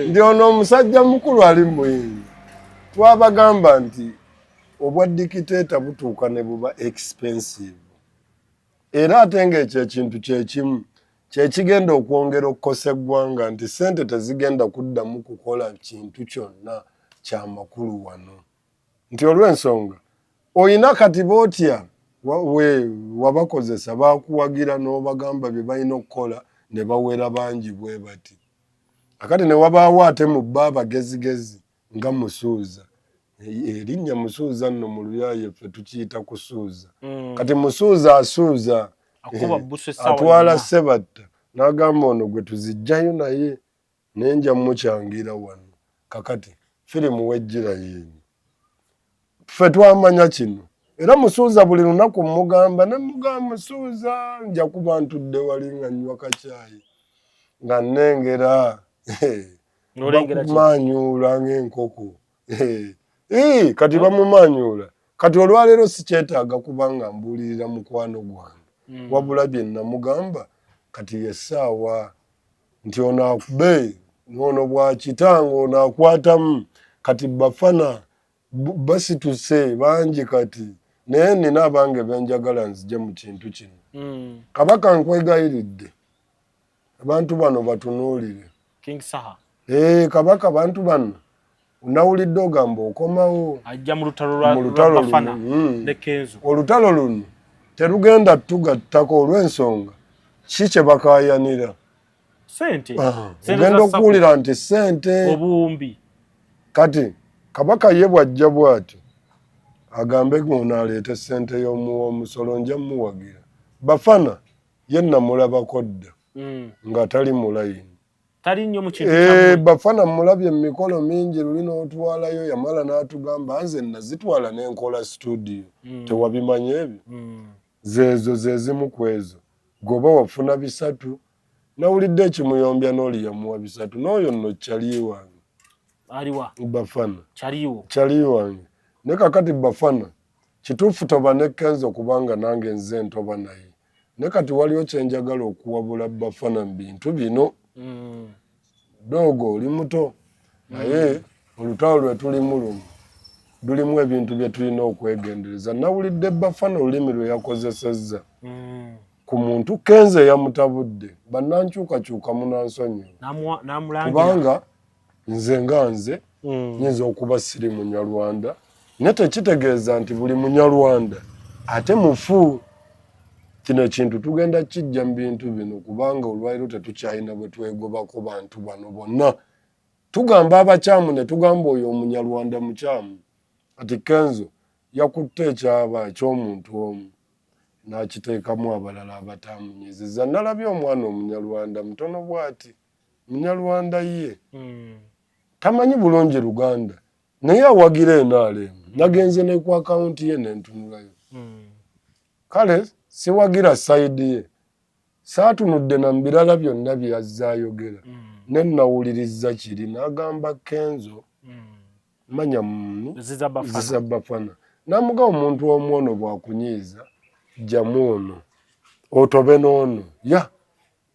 ndi ono omusajja mukulu ali muyingi twabagamba nti obwa dikiteeta butuuka ne buba expensive era ate ng'ekyo ekintu kyekimu kyekigenda okwongera okukosa eggwanga nti ssente tezigenda kuddamu kukola kintu kyonna kyamakulu wano nti olw'ensonga oyina kati bootya wabakozesa bakuwagira n'obagamba bye balina okukola ne bawera bangi bwe bati akati ne wabaawo ate mu bba abagezigezi nga Musuuza erinnya Musuuza nno mu Luyaaye ffe tukiyita kusuuza kati Musuuza asuuza atwala Sebatta n'agamba ono gwe tuzijjayo naye nenja mukyangira wano kakati firimu wejjira yeni ffe twamanya kino era Musuuza buli lunaku mugamba ne mugamba Musuuza nja kuba ntudde wali nga nnywa kacaayi nga nnengera bakumanyuula ng'enkoko kati bamumanyuula kati olwaleero sikyetaaga kubanga mbuulirira mukwano gwange wabula bye namugamba kati yessaawa nti ono akube n'ono bw'akitanga ono akwatamu kati bafana basituse bangi kati naye nina abange benjagala nzije mu kintu kino Kabaka nkwegayiridde abantu bano batunuulire King Saha Kabaka bantu bano unawulidde ogamba okomawo ajja mu lutalo bafana ne Kenzo olutalo luno terugenda tugattako olw'ensonga ki kye bakaayanira sente ogenda okuwulira nti sente obuwumbi kati Kabaka ye bw'ajja bw'atyo agambe ngono aleete sente y'omusolo nja muwagira bafana ye namulabako dda nga tali mulayini tali nnyo mu kintu bafana mulabye emikolo mingi luli n'otwalayo yamala n'atugamba nze nazitwala n'enkola studio tewabimanyi ebyo zeezo zezimu ku ezo goba wafuna 3 nawulidde ekimuyombya n'oli yamuwa 3 n'oyo nno kyali wange aliwa bafana kyaliwo kyali wange ne kakati Bafana kituufu toba ne Kenzo kubanga nange nze ntoba naye ne kati waliwo kyenjagala okuwabula Bafana mu bintu bino dogo oli muto naye olutalo lwe tulimu lumu lulimu ebintu bye tulina okwegendereza. Nawulidde Bafana olulimi lwe yakozesezza ku muntu Kenzo yamutabudde bannankyukakyuka munansonyi kubanga nze nga nze nyinza okuba siri Munyarwanda naye tekitegeeza nti buli Munyarwanda ate mufu. Kino ekintu tugenda kijja mu bintu bino kubanga olwaliro tetukyalina bwe twegobako bantu bano bonna. Tugamba abakyamu ne tugamba oyo Omunyarwanda mukyamu. Ati Kenzo yakutte ekyaba eky'omuntu omu n'akiteekamu abalala abatamunyiiziza. Nalabye omwana Omunyarwanda mutono bw'ati Munyarwanda ye tamanyi bulungi Luganda naye awagira NRM. Nagenze ne ku akawunti ye nentunulayo kale siwagira sayidi ye saatunudde na mbirala byonna byazza ayogera ne nawuliriza kiri n'agamba Kenzo manya ziza Bafana namuga omuntu omwono bwakunyiiza jamu ono otobe n'ono ya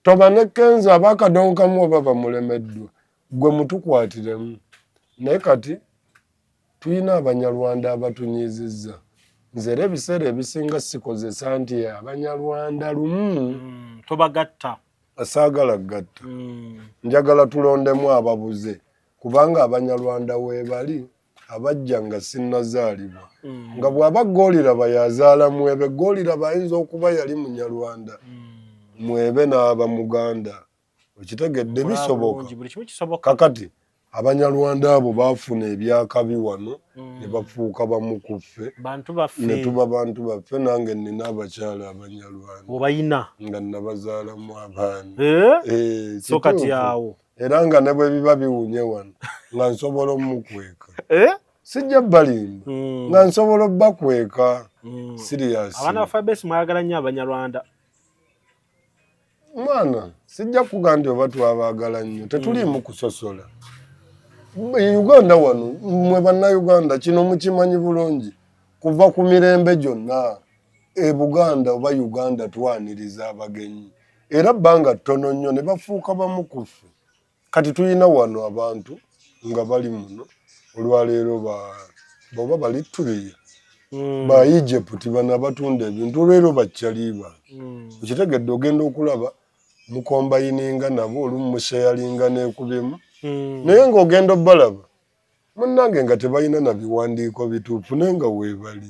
toba ne Kenzo abakadonkamu oba bamulemeddwa gwe mutukwatiremu. Naye kati tuyina Abanyarwanda abatunyiizizza. Nze era ebiseera ebisinga sikozesa nti Abanyarwanda lumu tobagatta asaagala gatta njagala tulondemu ababuze kubanga Abanyarwanda weebali abajja nga sinnazaalibwa nga bw'aba Gooliraba yazaala Mwebe. Gooliraba ayinza okuba yali Munyarwanda Mwebe n'aba Muganda. Okitegedde bisoboka kakati Abanyarwanda abo baafuna ebyakabi wano ne bafuuka bamu ku ffe ne tuba bantu baffe. Nange nina abakyala Abanyarwanda obayina nga nabazaalamu abaana so kati awo era nga ne bwe biba biwunye wano nga nsobola omukweka sijja balimba nga nsobola obbakweka serious. Abaana ba Fibes mwayagala nnyo Abanyarwanda mwana sijja kugamba oba twabaagala nnyo tetuliimu kusosola. Uganda wano mwe bannayuganda kino mukimanyi bulungi kuva ku mirembe gyonna Buganda oba Uganda twaniriza abagenyi era bbanga ttono nnyo ne bafuuka bamu ku ffe. Kati tulina wano abantu nga bali muno olwaleero boba bali Tulia ba Egypt bana batunda ebintu olwaleero bakyaliba. Okitegedde ogenda okulaba mukombayininga nabo olumu musheyalinga n'ekubemu naye ng'ogenda obbalaba munnange nga tebalina na biwandiiko bituufu naye nga weebali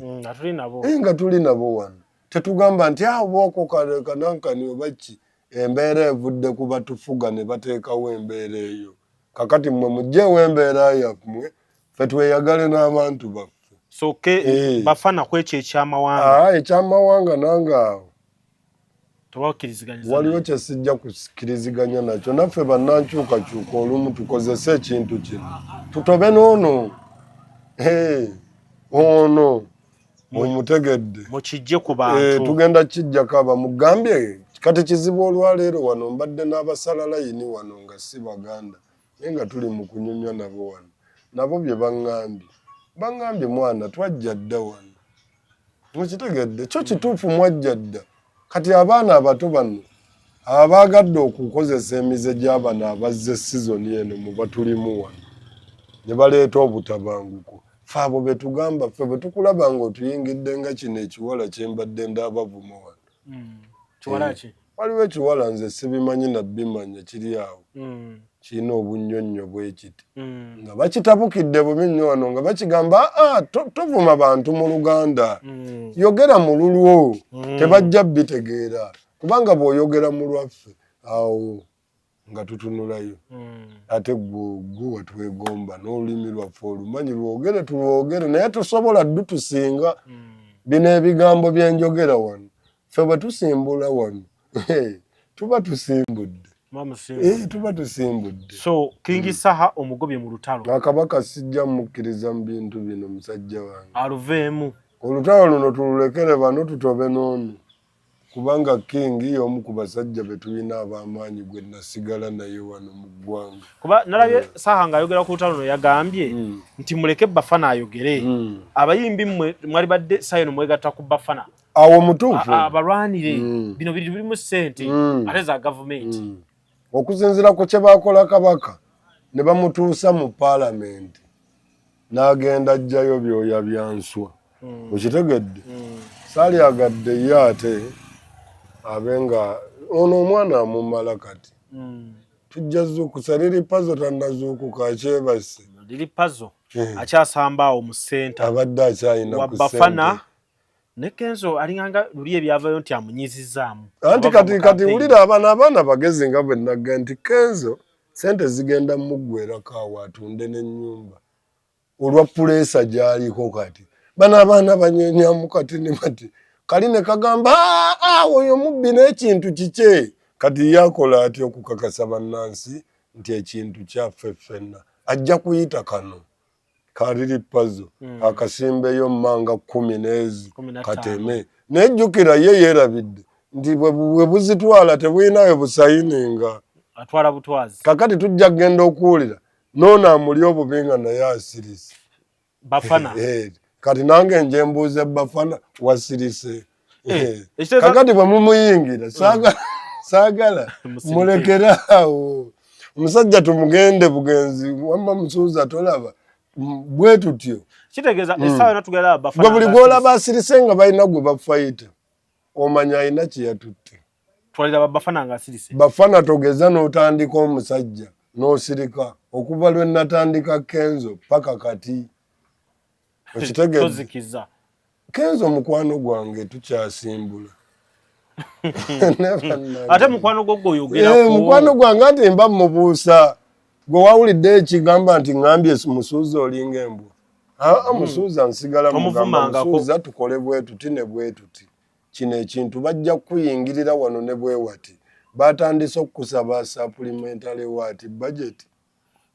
nga tuli nabo wano. Tetugamba nti bwoko kanankani oba ki embeera evudde ku batufuga ne bateekawo embeera eyo. Kakati mmwe mugjeewo embeera yammwe ffe tweyagale n'abantu baffe. Bafana kwekyo ekyamawanga ekyamawanga nange awo waliwo kye sijja kukiriziganya nakyo. Naffe bannankyukakyuka olumu tukozese ekintu kino tutobe n'ono ono omutegedde mukijje ku bantu tugenda kijjako abamugambye. Kati kizibu olwaleero wano mbadde n'abasala layini wano nga si Baganda naye nga tuli mu kunyumya nabo wano nabo bye baŋŋambye mwana twajja dda wano mukitegedde kyo kituufu mwajja dda. Kati abaana abato bano abaagadde okukozesa emize gy'abano abazze sizoni eno mu batulimu wano ne baleeta obutabanguko ffe abo be tugamba ffe bwe tukulaba ng'otuyingidde nga kino ekiwala kye mbadde ndaabavuma wano waliwo ekiwala nze sibimanyi nabbimanya kiri awo kirina obunnyonnyo bwekiti nga bakitabukidde bubi nnyo wano nga bakigamba tovuma bantu mu Luganda yogera mu lulwo tebajja bitegeera kubanga bw'oyogera mu lwaffe awo nga tutunulayo ate gwe wetwegomba n'olulimi lwaffe olumanyi lwogere tulwogere naye tusobola ddu tusinga bino ebigambo byenjogera wano ffe bwe tusimbula wano tuba tusimbudde tuba tusimbudde. So King Saha omugobye mu lutalo Akabaka sijja mukkiriza mu bintu bino musajja wange aluveemu olutalo luno tululekere bano tutobe n'ono kubanga King y'omu ku basajja be tulina ab'amaanyi gwe nasigala naye wano mu ggwanga. Kuba nalabye Saaha ng'ayogera ku lutalo yagambye nti muleke Bafana ayogere. Abayimbi mwali badde Sayon mwegatta ku Bafana. Awo mutuufu. Abalwanire bino birimu ssente ate za gavumenti. Okusinziira ku kye baakola Kabaka ne bamutuusa mu paalamenti n'agenda ajjayo byoya byanswa. Okitegedde? Saalyagadde ye ate abenga ono omwana amumala kati. Tujja zuukusa liri pazo tannazuukuka akyebase. Liri pazo akyasambaawo mu ssenta. Abadde akyayina ku ssente. Bafana ne Kenzo alinganga luli ebyavayo nti amunyizizaamu. Anti kati wulira abaana bagezi nga bwe nagga nti Kenzo ssente zigenda muggwerako awo atunde n'ennyumba. Olwa puleesa gy'aliko kati. Bano abaana banyenyamu kati ne bati. Kali ne kagamba oyo mubbi n'ekintu kikye. Kati yakola atya okukakasa bannansi nti ekintu kyaffe ffenna. Ajja kuyita kano. Kaliri pazo. Akasimbeyo mmanga 10 n'ezi. Kateme. Nejjukira ye yeerabidde. Nti bwe buzitwala tebulinawe busayininga. Atwala butwazi. Kakati tujja kgenda okuwulira. Noona amuli obubinga naye asirise. Bafana. Kati nange nje mbuuze Bafana wasirise. Kakati bwe mumuyingira saagala mulekerawo. Omusajja tumugende bugenzi wamma Musuuza tolaba bwe tutyo. Kitegeeza essaawa natugera Bafana. Gwe buli gw'olaba asirise nga balina gwe bafayita omanya alina kye yatutte. Twalira Bafana nga asirise. Bafana togeza n'otandika omusajja n'osirika okuva lwe natandika Kenzo paka kati. Okitegeza. Kenzo mukwano gwange tukyasimbula. Ate mukwano gwo oyogera mukwano gwange ate mba mubuusa. Gwe wawulidde ekigamba nti ngambye Musuuza olinga embwa. Musuuza nsigala mugamba Musuuza tukole bwe tuti ne bwe tuti. Kino ekintu bajja kuyingirira wano ne bwe wati. Batandise okusaba supplementary wati budget.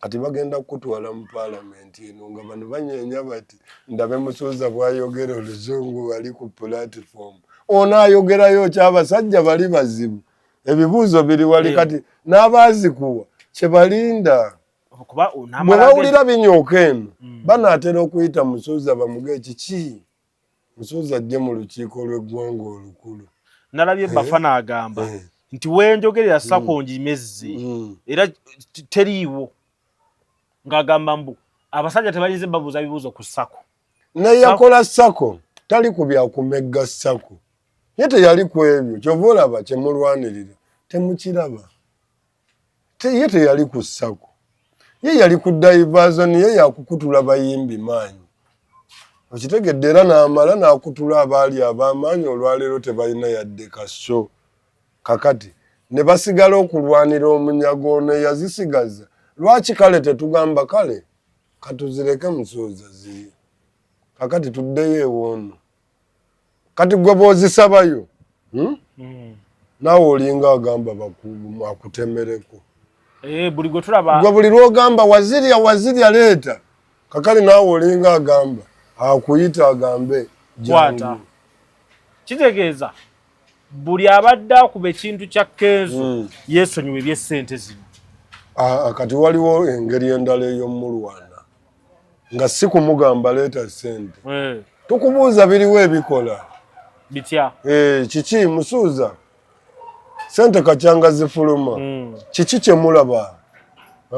Kati bagenda kutwala mu paalamenti eno nga bano banyeenya bati ndabe Musuuza bw'ayogera oluzungu bali ku platform. Ono ayogerayo ky'abasajja bali bazibu. Ebibuuzo biri wali kati n'abaazikuwa kye balinda. Bwe bawulira binyooka eno banaatera okuyita Musuuza bamuge kiki. Musuuza ajje mu lukiiko lw'eggwanga olukulu. Nalabye Bafana agamba nti wenjogerera Sako njimezzi era teriiwo. Ngagamba mbu abasajja tebalize babuuza bibuuzo ku Sako. Naye yakola Sako tali ku bya kumegga Sako. Ye teyali ku ebyo kyova olaba kye mulwanirira temukiraba. Ye teyali ku Sako. Ye yali ku diversion ye yakukutula bayimbi maanyi. Okitegedde era n'amala n'akutula abaali ab'amaanyi olwaleero tebalina yadde kaso. Kakati ne basigala okulwanira omunyago ono yazisigaza. Lwaki kale tetugamba kale katuzireke Musuuza ziri. Kakati tuddeyo ewoono. Kati gwe bw'ozisabayo naawe olinga agamba akutemereko. Buli gwe tulaba. Gwe buli lw'ogamba wazirya leeta. Kakali naawe olinga agamba akuyita agambe jangu. Kitegeeza buli abadde akuba ekintu kya Kenzo yeesonyiwa eby'essente zino. Kati waliwo engeri endala ey'omulwana nga si kumugamba leeta ssente. Tukubuuza biriwo ebikola. Bitya? Kiki Musuuza? Ssente kacyanga zifuluma. Kiki kye mulaba?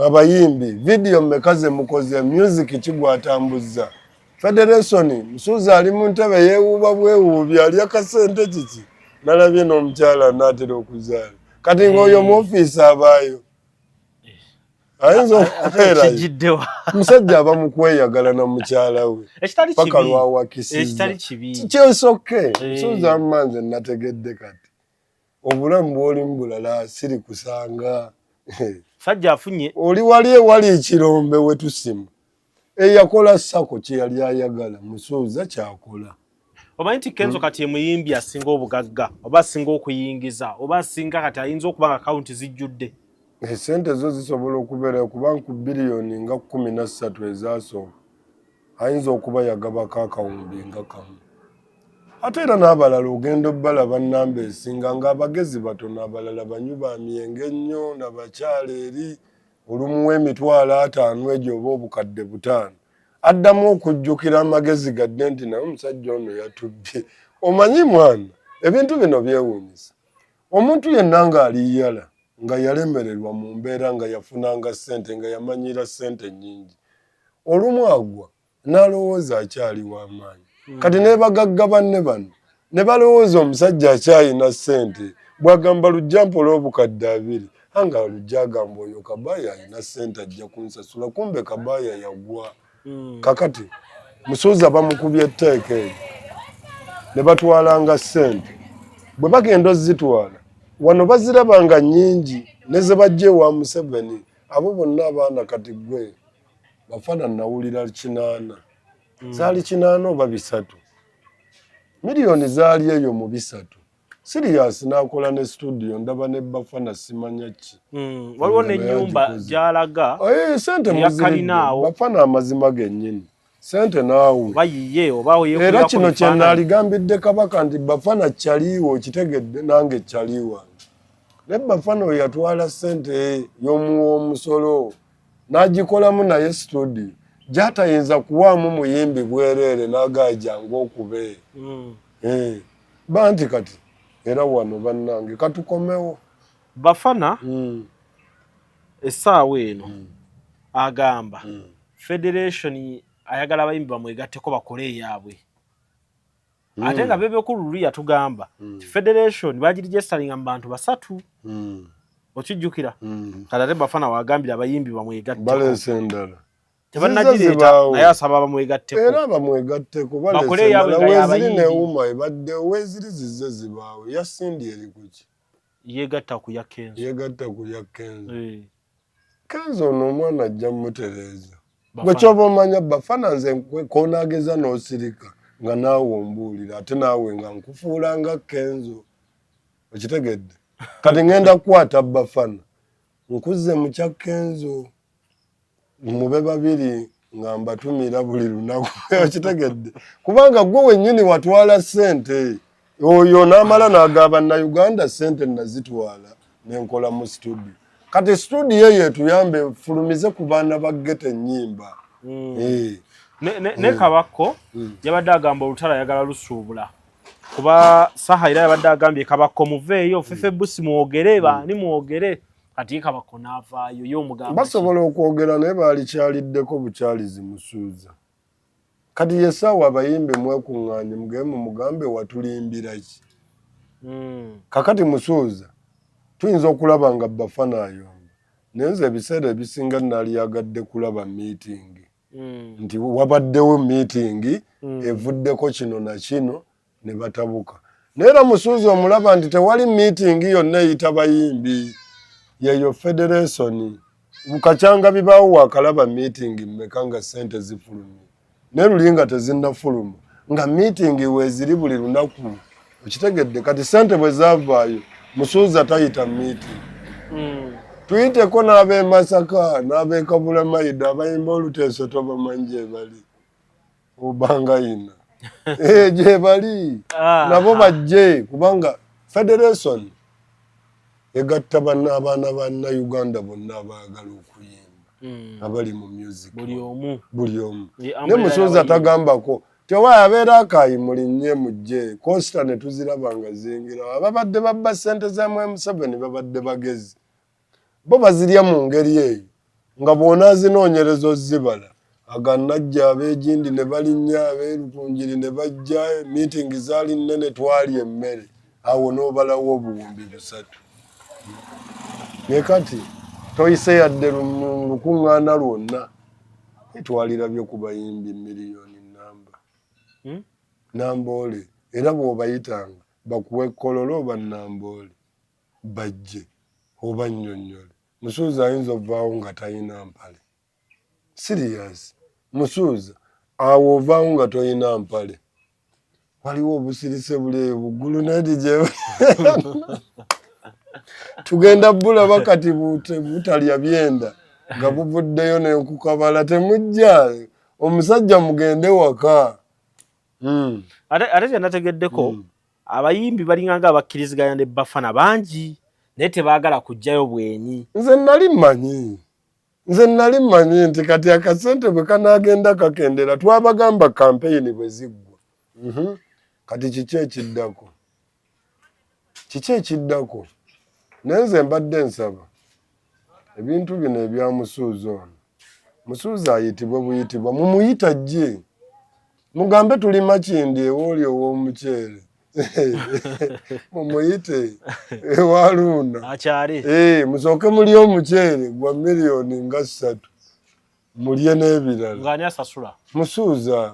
Abayimbi vidiyo mmeka ze mukoze, music kigwatambuzza. Federation Musuuza ali mu ntebe yeewuuba bwewuubi alya akasente kiki? Nalabye n'omukyala n'atera okuzaala. Kati ng'oyo mu ofiisi abaayo. Ayinza okubeerayo. Musajja aba mu kweyagala na mukyala we. Paka lwawakisizza. Kyesoke. Musuuza mmanze nategedde kati. Obulamu bw'olimu bulala siri kusanga. Sajja afunye. Oli wali ewali ekirombe we tusimu. Eyakola Sako kye yali ayagala Musuuza kyakola. Omanyi nti Kenzo kati ye muyimbi asinga obugagga oba asinga okuyingiza oba asinga kati ayinza okuba nga akawunti zijjudde. Sente zo zisobola okubeera kuba ku biliyoni nga 13 ezasooka. Ayinza okuba yagabako akawumbi nga kamu. ate era n'abalala ogenda balaba nnamba esinga ng'abagezi batono abalala banyu ba myenge nnyo nabakyala eri olumu w'emitwalo 5 egyo oba obukadde 5 addamu okujjukira amagezi gadde nti naye omusajja ono yatubbye. Omanyi mwana ebintu bino byewuunyisa. Omuntu yenna ng'aliyala nga yalemererwa mu mbeera nga yafunanga ssente nga yamanyira ssente nnyingi olumu agwa n'alowooza akyali w'amaanyi. Kati n'ebagagga banne bano ne balowooza omusajja akyalina ssente bw'agamba lujja mpola obukadde 2 anga lujja agamba oyo Kabaaya alina ssente ajja kunsasula kumbe Kabaaya yagwa. Kakati Musuuza bamukubye etteeka eryo ne batwalanga ssente bwe bagenda ozitwala wano bazirabanga nnyingi ne ze bajja ewa Museveni abo bonna abaana kati gwe bafana nawulira 8 zaali 8 oba 3 miliyoni zaali eyo mu 3 Sirius n'akola ne studio ndaba ne bafana simanya ki waliwo n'ennyumba gy'alaga sente muzirinaawo bafana amazima gennyini sente naawe bayiye oba era kino kye naaligambidde Kabaka nti bafana kyaliiwo kitegedde nange kyaliiwa ne bafana oyo yatwala ssente y'omuwa omusolo n'agikolamu naye studio gy'atayinza kuwaamu muyimbi bwereere n'agaajangu okube banti kati era wano bannange katukomewo bafana essaawa eno agamba federation ayagala abayimbi bamwegatteko bakole eyaabwe ate nga bebekulu luli yatugamba federation bagirigistaringa mu bantu 3 okijjukira kati ate bafana wagambira abayimbi bamwegatteko baleese endala tebannagireta naye asaba bamwegatteko era bamwegatteko baleese endala weeziri neewuma ebadde weeziri zizze zibaawe yasindi eri kuki yegatta ku ya Kenzo Kenzo ono omwana ajja mutereeza gwe kyoba omanya bafana nze konaageza n'osirika nga naawe ombuulira ate naawe nga nkufuula nga Kenzo okitegedde kati ngenda kukwata bafana nkuzze mu kya Kenzo mube 2 nga mbatumira buli lunaku okitegedde kubanga gwe wennyini watwala ssente oyo n'amala n'agaba Uganda ssente nazitwala nenkola mu studio kati studio eyo etuyambe fulumize ku baana ba gete ennyimba ne Kabako yabadde agamba olutala yagala lusuubula kuba Sahayira yabadde agambye Kabako muveeyo fefe busi mwogere baani mwogere kati Kabako n'avaayo y'omugamba basobola okwogera naye baalikyaliddeko bukyalizi Musuuza kati yesaawa abayimbi mwekuŋŋaanye mugende mugambe watulimbira ki kakati Musuuza tuyinza okulaba nga bafana ayomba naye nze ebiseera ebisinga naalyagadde kulaba meeting nti wabaddewo meeting evuddeko kino na kino ne batabuka naye era Musuuza omulaba nti tewali meeting yonna eyita bayimbi yeyo federation bukacyanga bibaawo wakalaba meeting mmeka nga ssente zifulumye naye luli nga tezinnafuluma nga meeting weeziri buli lunaku okitegedde kati ssente bwe zaavaayo Musuuza tayita meeting tuyiteko n'ab'e Masaka n'ab'e Kabulamaida abayimba Oluteeso tobamanyi gye bali obanga yina gye bali nabo bajje kubanga federation egatta abaana ba Uganda bonna abaagala okuyimba abali mu music buli omu ne Musuuza tagambako tewa abeera akayimulinnye mujje Costa ne tuziraba nga zingira ababadde babba ssente za M7 babadde bagezi bo bazirya mu ngeri eyo nga bona zinoonyereza ozibala aganajja abeegindi ne balinnya abeerutunjiri ne bajja meeting zaali nnene twali emmere awo n'obalawo obuwumbi 3 ne kati toyise yadde lukuŋŋaana lwonna etwalirabye ku bayimbi miliyoni namboole era bw'obayitanga bakuwe kololo oba namboole bajje oba nnyonnyole Musuuza ayinza ovaawo nga talina mpale serious Musuuza awo ovaawo nga tolina mpale waliwo obusirise buleeyo buggulu nedi gye tugenda bulaba kati butalya byenda nga buvuddeyo n'enkukabala temujja omusajja mugende waka ate kyenategeddeko abayimbi balinganga abakkiriziganya ne Bafana bangi naye tebaagala kujjayo bwenyi. Nze nali mmanyi nti kati akasente bwe kanaagenda kakendera twabagamba kampeyini bwe ziggwa. Kati kiki ekiddako naye nze mbadde nsaba ebintu bino ebya Musuuza ono, Musuuza ayitibwe buyitibwa, mumuyita jje mugambe tuli Makindi ewooli ow'omuceere mumuyite ewaluuna akyali musooke mulye omuceere gwa miliyoni nga 3 mulye n'ebirala. Ng'ani asasula? Musuuza.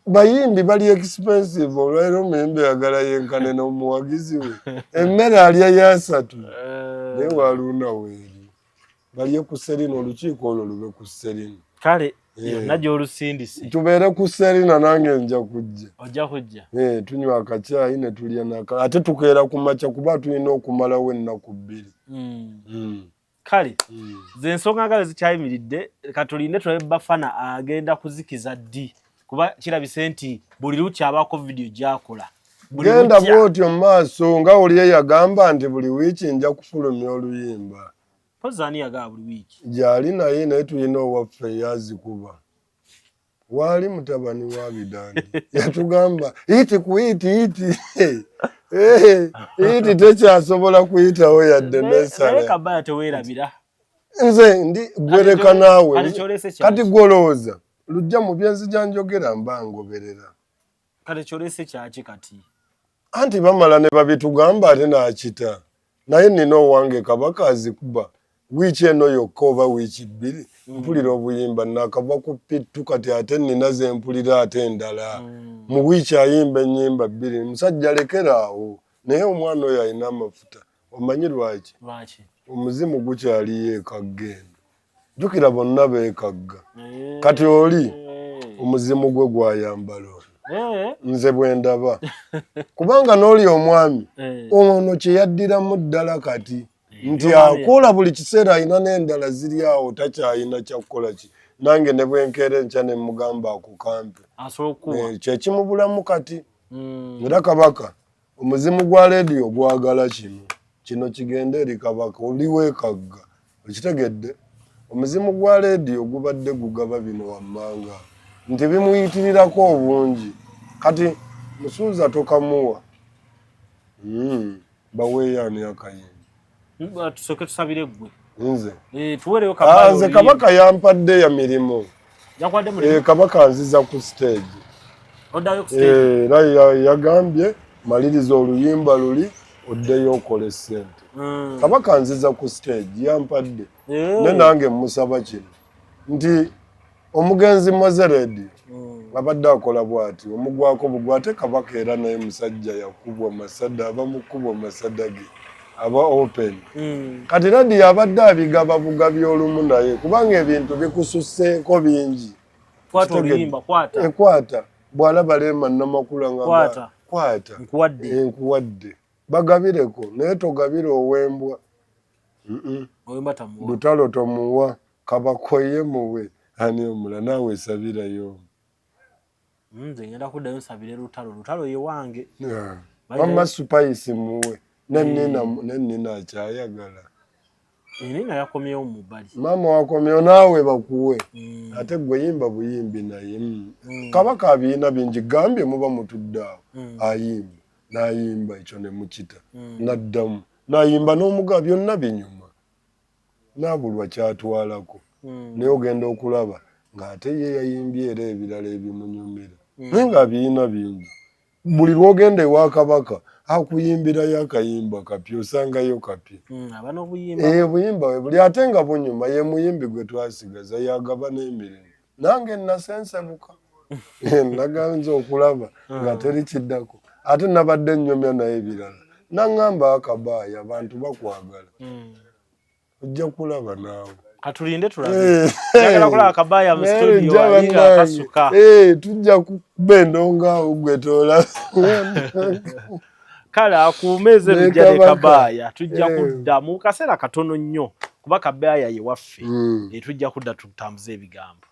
Bayimbi bali expensive olwaleero omuyimbi ayagala yenkane n'omuwagizi we emmere alya ya 3 naye waluuna weeri balye ku Serina, olukiiko olwo lube ku Serina. Kale yonna gy'olusindise tubeere ku Serina, nange nja kujja. Ojja kujja? Tunywa akacaayi ne tulya ate tukeera ku makya kuba tulina okumalawo ennaku 2. Kale ze ensonga nga zikyayimiridde katulinde tulabe Bafana agenda kuzikiza ddi kuba kirabise nti buli luki abaako vidiyo gy'akola. Genda bw'otyo mu maaso nga oli yagamba nti buli wiiki nja kufulumya oluyimba. Mpozi ani yagaba buli wiiki? Gyali naye tulina owaffe yazikuba. Waali mutabani wa Bidandi yatugamba iti kuyiti iti tekyasobola kuyitawo yadde nesala. Naye Kabaya teweerabira. Nze ndi gwereka naawe kati gwolowooza lujja mu byenzija njogera mba ngoberera. Kale kyolese kyaki kati? Anti bamala ne babitugamba ate n'akita. Naye nina owange Kabaka azikuba wiiki eno yokka oba wiiki 2 mpulira obuyimba nakava ku pittu kati ate nina ze mpulira ate endala. Mu wiiki ayimba ennyimba 2 musajja lekeraawo naye omwana oyo alina amafuta. Omanyi lwaki? Omuzimu gukyaliyo ekagga eno. Jjukira bonna beekagga. Kati oli omuzimu gwe gwayambala nze bwe ndaba kubanga n'oli omwami ono kye yaddiramu ddala kati nti akola buli kiseera alina n'endala ziri awo takyalina kyakukola ki. Nange ne bwenkeera enkya ne mugamba akukampe kyekimubulamu kati. Era Kabaka omuzimu gwa leediyo gwagala kino kigende eri Kabaka oli weekagga okitegedde. Omuzimu gwa leediyo gubadde gugaba bino wammanga nti bimuyitirirako obungi kati Musuuza tokamuwa baweeyaani akayimba. Tusooke tusabire ggwe. Nze tuweereyo Kabaka. Nze Kabaka yampadde ya mirimu. Kabaka nziza ku stage. Oddayo ku stage? Era yagambye maliriza oluyimba luli oddeyo okole ssente. Kabaka nziza ku stage yampadde ne nange musaba kino nti omugenzi Mozeredi abadde akola bw'ati omugwako bugwate Kabaka era naye musajja yakubwa masada abamukubwa masada ge aba open. Kati radio abadde abigaba bugabi olumu naye kubanga ebintu bikususseeko bingi. Kwata bw'alaba Lema Namakula nga kwata nkuwadde bagabireko naye togabire owembwa. Lutalo tomuwa Kabakoye muwe ani omula naawe esabirayo. Nze ngenda kuddayo nsabire lutalo ye wange. Mama Spice muwe nennina akyayagala. Nina yakomyewo mu bbali. Mama wakomyewo naawe bakuwe. Ate gwe yimba buyimbi naye. Kabaka abiina bingi gambye muba mutudde awo ayimba n'ayimba ekyo ne mukita n'addamu n'ayimba n'omuga byonna binyuma n'abulwa kyatwalako naye ogenda okulaba ng'ate ye yayimbye era ebirala ebimunyumira naye ng'abiina bingi. Buli lwogenda ewa Kabaka akuyimbirayo akayimba kapya osangayo kapya. Obuyimba we buli ate nga bunyuma ye muyimbi gwe twasigaza yagaba n'emirimu. Nange nasensebuka naganza okulaba nga teri kiddako ate nabadde nnyomya naye ebirala naŋŋamba Akabaaya abantu bakwagala ojja kulaba naawe. Katulinde tulabe. Njagala kulaba Akabaaya mu studio alinga akasuka. Tujja kukuba endongo awo gwe toolaba. Kale akuumeze bijja ne Kabaaya tujja kudda mu kaseera katono nnyo kuba Kabaaya ye waffe tujja kudda tutambuze ebigambo.